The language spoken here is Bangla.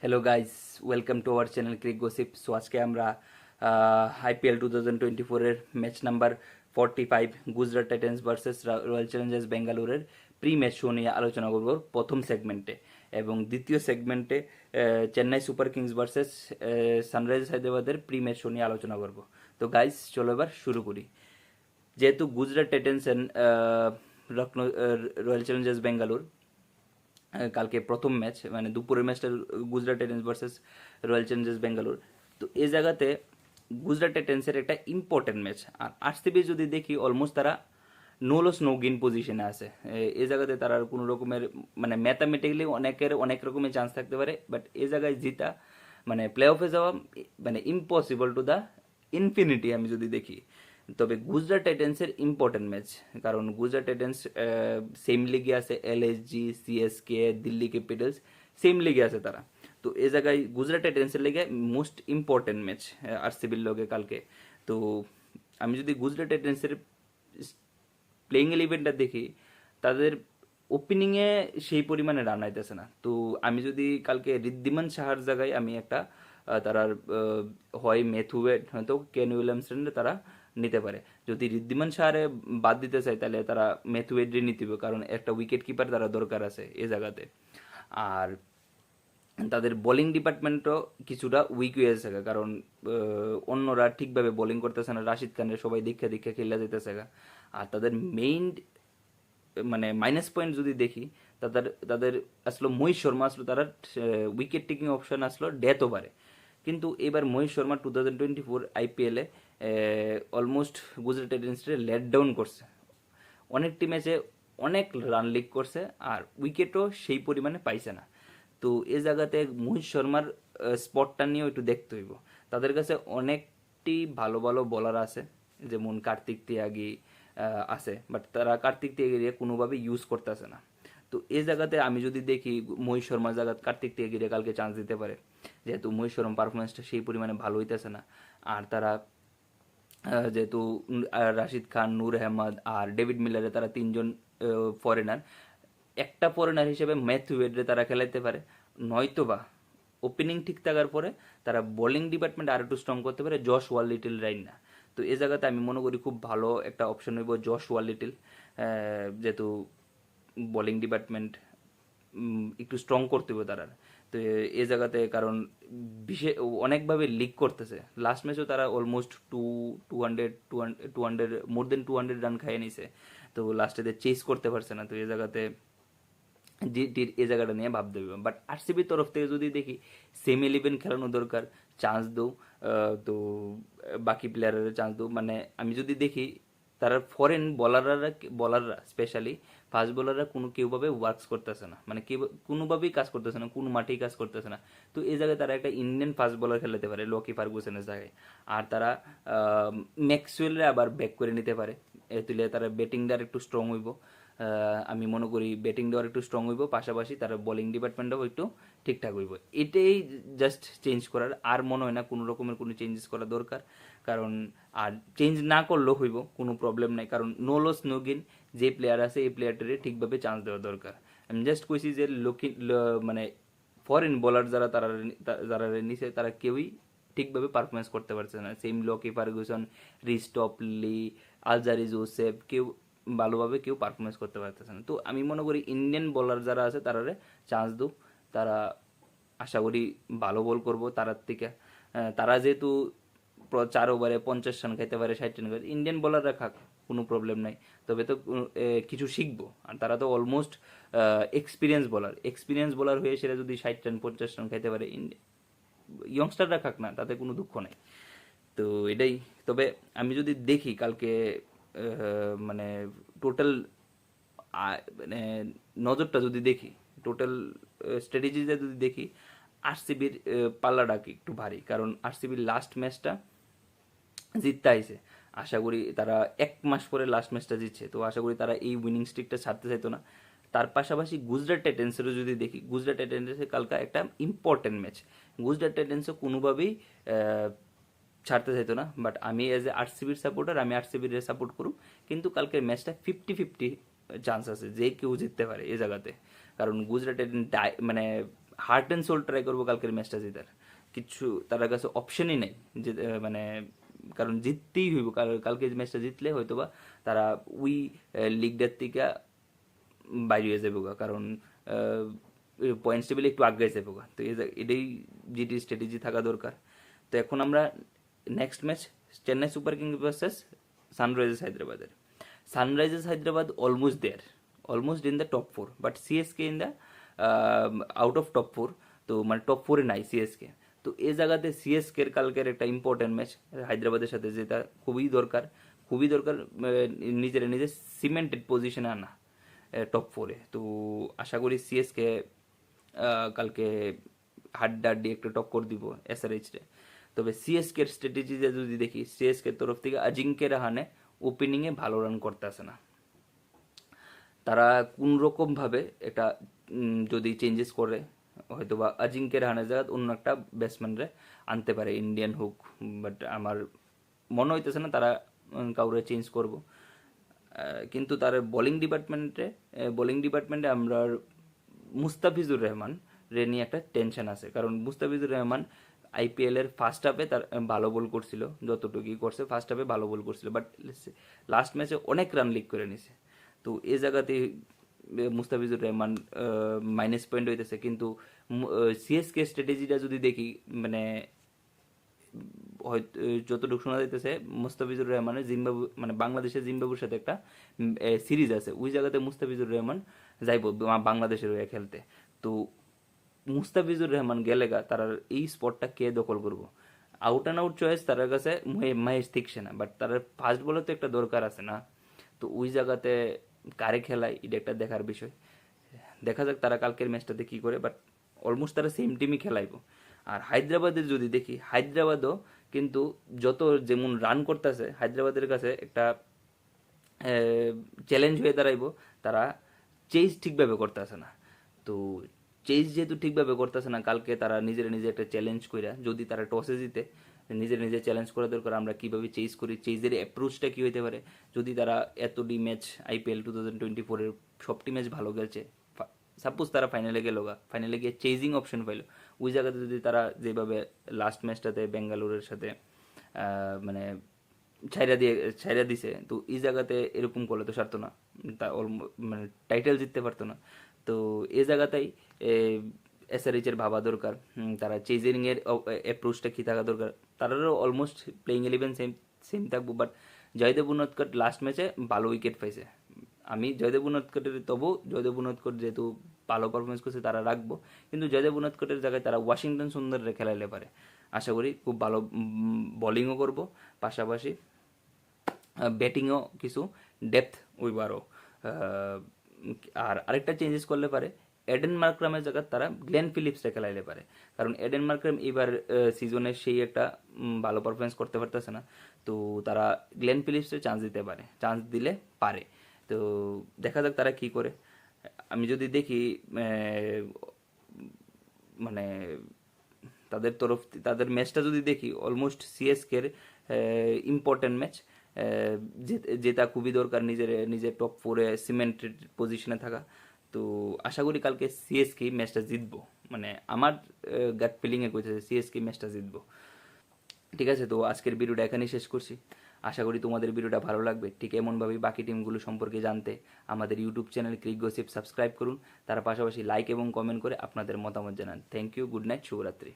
Hello guys, welcome to our channel crick gossip. So আজকে আমরা আইপিএল 2024-এর match number 45 Gujarat Titans versus Royal Challengers বেঙ্গালুরের প্রি ম্যাচ শো নিয়ে আলোচনা করব প্রথম সেগমেন্টে, এবং দ্বিতীয় সেগমেন্টে Chennai Super Kings versus Sunrisers হায়দ্রাবাদের প্রি ম্যাচ শো নিয়ে আলোচনা করব। তো গাইস, চলো এবার শুরু করি। যেহেতু Gujarat Titans and Lucknow royal Challengers Bengaluru কালকে প্রথম ম্যাচ, মানে দুপুরের ম্যাচটা Gujarat Titans versus Royal Challengers Bengaluru. তো এই জায়গাতে গুজরাট টাইটান্সের একটা ইম্পর্টেন্ট ম্যাচ, আর আরসিবি যদি দেখি অলমোস্ট তারা নো লস নো গেইন পজিশনে আছে। এই জায়গাতে তারা কোনো রকমের, মানে ম্যাথামেটিক্যালি অনেক রকমের চান্স থাকতে পারে, বাট এই জায়গায় জিতা মানে প্লে অফে যাওয়া মানে ইম্পসিবল টু দ্য ইনফিনিটি আমি যদি দেখি। তবে গুজরাট টাইটান্সের ইম্পর্টেন্ট ম্যাচ, কারণ গুজরাট টাইটান্স সেম লিগে আছে, LSG, CSK, Delhi Capitals same লিগে আছে তারা। তো এই জায়গায় গুজরাট টাইটান্সের লিগে মোস্ট ইম্পর্টেন্ট ম্যাচ আরসিবির লগে কালকে। তো আমি যদি গুজরাট টাইটান্সের প্লেইং ইলেভেনটা দেখি, তাদের ওপেনিংয়ে সেই পরিমাণে রান আইতেছে না। তো আমি যদি কালকে ঋদ্ধিমান সাহার জায়গায় আমি একটা তারার হয় ম্যাথুওয়েড হয়তো কেন উইলিয়ামসন তারা নিতে পারে। যদি ঋদ্ধিমান সাহারে বাদ দিতে চায় তাহলে তারা ম্যাথুওয়েডে নিতে হবে, কারণ একটা উইকেট কিপার তারা দরকার আছে এ জায়গাতে। আর তাদের বোলিং ডিপার্টমেন্টও কিছুটা উইক হয়ে আছে, কারণ অন্যরা ঠিকভাবে বোলিং করতেছে না। রাশিদ খানের সবাই দীক্ষা দীক্ষা খেলে যেতেছে। আর তাদের মেইন মানে মাইনাস পয়েন্ট যদি দেখি, তাদের তাদের আসলো মহিষ শর্মা আসলো, তারা উইকেট টেকিং অপশন আসলো ডেথ ওভারে। কিন্তু এবার মহিষ শর্মা 2024 আইপিএলে অলমোস্ট গুজরাট টাইটান্সকে লেট ডাউন করছে। অনেকটি ম্যাচে অনেক রান লিক করছে, আর উইকেটও সেই পরিমাণে পাইছে না। তো এ জায়গাতে মোহিত শর্মার স্পটটা নিয়েও একটু দেখতে হইব। তাদের কাছে অনেকটি ভালো ভালো বোলার আছে, যেমন কার্তিক তিয়াগি আছে, বাট তারা কার্তিক তিয়াগিরে কোনোভাবে ইউজ করতেছে না। তো এই জায়গাতে আমি যদি দেখি মহিত শর্মার জায়গায় কার্তিক তিয়াগিরে কালকে চান্স দিতে পারে, যেহেতু মহিত শর্মা পারফরমেন্সটা সেই পরিমাণে ভালো হইতেছে না। আর তারা যেহেতু রাশিদ খান, নূর আহমদ আর ডেভিড মিলারে তারা তিনজন ফরেনার, একটা ফরেনার হিসেবে ম্যাথিউ ওয়েডরে তারা খেলাইতে পারে। নয়তোবা ওপেনিং ঠিক থাকার পরে তারা বোলিং ডিপার্টমেন্ট আর একটু স্ট্রং করতে পারে জশ ওয়ালিটিল রাইন না। তো এই জায়গাতে আমি মনে করি খুব ভালো একটা অপশন হইব জশ ওয়ালিটিল, যেহেতু বোলিং ডিপার্টমেন্ট একটু স্ট্রং করতে হবে তারা। তো এই জায়গাতে কারণ বিশেষ অনেকভাবে লিক করতেছে, লাস্ট ম্যাচেও তারা অলমোস্ট 200 মোর দেন 200 রান খাইয়ে নিছে। তো লাস্টে চেস করতে পারছে না। তো এই জায়গাতে এই জায়গাটা নিয়ে ভাবতে হবে। বাট আরসিবির তরফ থেকে যদি দেখি, সেমি ইলেভেন খেলানো দরকার, চান্স দো। তো বাকি প্লেয়ারের চান্স দো। মানে আমি যদি দেখি তারা ফরেন বলাররা স্পেশালি ফাস্ট বোলাররা কেউভাবে ওয়ার্কস করতেছে না, মানে কেউ কোনোভাবেই কাজ করতেছে না, কোনো মাঠেই কাজ করতেছে না। তো এই জায়গায় তারা একটা ইন্ডিয়ান ফাস্ট বোলার খেলাতে পারে লকি ফার্গুসনের জায়গায়। আর তারা ম্যাক্সওয়েলরে আবার ব্যাক করে নিতে পারে, তুলে তারা ব্যাটিংটা একটু স্ট্রং হইব। আমি মনে করি ব্যাটিং দেওয়ার একটু স্ট্রং হইব, পাশাপাশি তার বোলিং ডিপার্টমেন্টও একটু ঠিকঠাক হইব। এটাই জাস্ট চেঞ্জ করার, আর মনে হয় না কোনো রকমের কোনো চেঞ্জেস করা দরকার। কারণ আর চেঞ্জ না করলেও হইব, কোনো প্রবলেম নাই, কারণ নো লস নো গেইন। যে প্লেয়ার আছে এই প্লেয়ারটারে ঠিকভাবে চান্স দেওয়া দরকার। আমি জাস্ট কইছি যে মানে ফরেন বোলার যারা নিচে তারা কেউই ঠিকভাবে পারফরমেন্স করতে পারছে না। Same Lockie Ferguson, রিস্টপলি, Alzarri Joseph, কেউ ভালোভাবে কেউ পারফরমেন্স করতে পারতেছে না। তো আমি মনে করি ইন্ডিয়ান বোলার যারা আছে তারারে চান্স দো, তারা আশা করি ভালো বল করবো তারার থেকে। তারা যেহেতু 4 ওভারে 50 রান খাইতে পারে, 60 রান খাইতে, ইন্ডিয়ান বোলাররা খাক, কোনো প্রবলেম নাই। তবে তো কিছু শিখবো। আর তারা তো অলমোস্ট এক্সপিরিয়েন্স বোলার হয়ে সেটা যদি 60 রান 50 রান খাইতে পারে, ইয়ংস্টাররা খাক না, তাতে কোনো দুঃখ নাই। তো এটাই। তবে আমি যদি দেখি কালকে মানে টোটাল মানে নজরটা যদি দেখি, টোটাল স্ট্র্যাটেজিটা যদি দেখি, আরসিবির পাল্লাটা একটু ভারী, কারণ আরসিবির লাস্ট ম্যাচটা জিততে আইছে। আশা করি তারা 1 মাস পরে লাস্ট ম্যাচটা জিতছে, তো আশা করি তারা এই উইনিং স্ট্রিকটা ছাড়তে চাইতো না। তার পাশাপাশি গুজরাট টাইটান্সেরও যদি দেখি, গুজরাট টাইটান্সের কালকা একটা ইম্পর্টেন্ট ম্যাচ, গুজরাট টাইটান্সও কোনোভাবেই ছাড়তে চাইতো না। বাট আমি এজ এ আরসিবির সাপোর্টার, আমি আরসিবির সাপোর্ট করুম, কিন্তু কালকের ম্যাচটা 50-50 চান্স আছে যে কেউ জিততে পারে এই জায়গাতে। কারণ গুজরাটের মানে হার্ট অ্যান্ড সোল ট্রাই করবো কালকের ম্যাচটা জেতার। কিছু তার কাছে অপশনই নেই যে মানে কারণ জিততেই হইব, কালকে ম্যাচটা জিতলে হয়তোবা তারা ওই লিগটার থেকে বাইরে হয়ে যাবো গা, কারণ পয়েন্টস টেবিলে একটু আগে যাবো গা। তো এটাই জিটি স্ট্র্যাটেজি থাকা দরকার। তো এখন আমরা next match Chennai Super Kings versus Sunrisers হায়দ্রাবাদের। Sunrisers Hyderabad almost in the top four, but CSK in the out of top four. তো মানে টপ ফোরে নাই সিএসকে। তো এই জায়গাতে সিএসকের কালকের একটা ইম্পর্টেন্ট ম্যাচ হায়দ্রাবাদের সাথে, যেটা খুবই দরকার নিজের সিমেন্টেড পজিশনে আনা টপ ফোরে। তো আশা করি সিএসকে কালকে হাড্ডাহাড্ডি একটা টক্কর দিব এসআরএইচ রে। তবে সিএসকের স্ট্র্যাটেজি যদি দেখি, সিএসকের তরফ থেকে অজিঙ্ক্য রাহানে ওপেনিংয়ে ভালো রান করতে আসে না। তারা কোন রকম ভাবে এটা যদি চেঞ্জেস করে, হয়তো বা অজিঙ্ক্য রাহানের জায়গায় অন্য একটা ব্যাটসম্যানরে আনতে পারে, ইন্ডিয়ান হুক। বাট আমার মনে হইতেছে না তারা কাউরে চেঞ্জ করব। কিন্তু তার বোলিং ডিপার্টমেন্টে আমরা মুস্তাফিজুর রহমান রে নিয়ে একটা টেনশন আছে, কারণ মুস্তাফিজুর রহমান আইপিএল এর ফার্স্ট হাফে তার ভালো বল করছিল, যতটুকুই করছে ফার্স্ট হাফে ভালো বল করছিল, বাট লাস্ট ম্যাচে অনেক রান লিক করে নিছে। তো এই জায়গাতে মুস্তাফিজুর রহমান মাইনাস পয়েন্ট হইতেছে। কিন্তু সিএসকে স্ট্র্যাটেজিটা যদি দেখি, মানে হয়তো যতটুকু শোনা যাইতেছে মুস্তাফিজুর রহমানের মানে বাংলাদেশের জিম্বাবুর সাথে একটা সিরিজ আছে, ওই জায়গাতে মুস্তাফিজুর রহমান যাইব বাংলাদেশের হয়ে খেলতে। তো মুস্তাফিজুর রহমান গেলে গা তার এই স্পটটা কে দখল করব? আউট অ্যান্ড আউট চয়েস তার কাছে মহেশ থিকসেনা, বাট তার ফার্স্ট বলে তো একটা দরকার আছে না। তো ওই জায়গাতে কারে খেলায় এটা একটা দেখার বিষয়। দেখা যাক তারা কালকের ম্যাচটাতে কি করে, বাট অলমোস্ট তারা সেম টিমই খেলাইব। আর হায়দ্রাবাদের যদি দেখি, হায়দ্রাবাদও কিন্তু যত যেমন রান করতেছে, হায়দ্রাবাদের কাছে একটা চ্যালেঞ্জ হয়ে দাঁড়াইব তারা চেজ ঠিকভাবে করতেছে না। তো চেজ যেহেতু ঠিকভাবে করতেছে না, কালকে তারা নিজে একটা চ্যালেঞ্জ কইরা, যদি তারা টসে জিতে নিজে চ্যালেঞ্জ করা দরকার, আমরা কিভাবে চেজ করি, চেজের অ্যাপ্রোচটা কী হইতে পারে। যদি তারা এতটি ম্যাচ আইপিএল 2024-এর সবটি ম্যাচ ভালো গেছে, সাপোজ তারা ফাইনালে গেল গা, ফাইনালে গিয়ে চেজিং অপশন পাইলো, ওই জায়গাতে যদি তারা যেভাবে লাস্ট ম্যাচটাতে বেঙ্গালুরের সাথে মানে ছাইরা দিছে, তো এই জায়গাতে এরকম করলে তো সারতো না, তা মানে টাইটেল জিততে পারতো না। তো এই জায়গাতেই এসআরএইচ এর ভাবা দরকার, তারা চেজিং এর অ্যাপ্রোচটা কি থাকা দরকার। তারারও অলমোস্ট প্লেইং 11 সেম সেম থাকবো, বাট জয়দেব উনৎকট লাস্ট ম্যাচে ভালো উইকেট পাইছে। আমি জয়দেব উনৎকটের তবু জয়দেব উনৎকট যেহেতু ভালো পারফরমেন্স করছে তারা রাখবো, কিন্তু জয়দেব উনৎকটের জায়গায় তারা ওয়াশিংটন সুন্দরে খেলাইলে পারে। আশা করি খুব ভালো বোলিংও করব, পাশাপাশি ব্যাটিংও কিছু ডেপথ ওইব আরও। আর আরেকটা চেঞ্জেস করলে পারে, এডেন মার্ক্রামের জায়গায় তারা গ্লেন ফিলিপসটা খেলাইলে পারে, কারণ এডেন মার্ক্রাম এবার সিজনে সেই একটা ভালো পারফরমেন্স করতে পারতেছে না। তো তারা গ্লেন ফিলিপসে চান্স দিলে পারে। তো দেখা যাক তারা কি করে। আমি যদি দেখি মানে তাদের ম্যাচটা যদি দেখি, অলমোস্ট সিএসকের ইম্পর্টেন্ট ম্যাচ, জেতা খুবই দরকার, নিজের টপ ফোরে সিমেন্টেড পজিশনে থাকা। তো আশা করি কালকে সিএসকে ম্যাচটা জিতবো, মানে আমার গাট ফিলিংয়ে কইতেছে সিএসকে ম্যাচটা জিতবো। ঠিক আছে, তো আজকের ভিডিওটা এখানেই শেষ করছি। আশা করি তোমাদের ভিডিওটা ভালো লাগবে। ঠিক এমনভাবেই বাকি টিমগুলো সম্পর্কে জানতে আমাদের YouTube channel crick gossip subscribe করুন। তার পাশাপাশি লাইক এবং কমেন্ট করে আপনাদের মতামত জানান। থ্যাংক ইউ, গুড নাইট, শুভরাত্রি।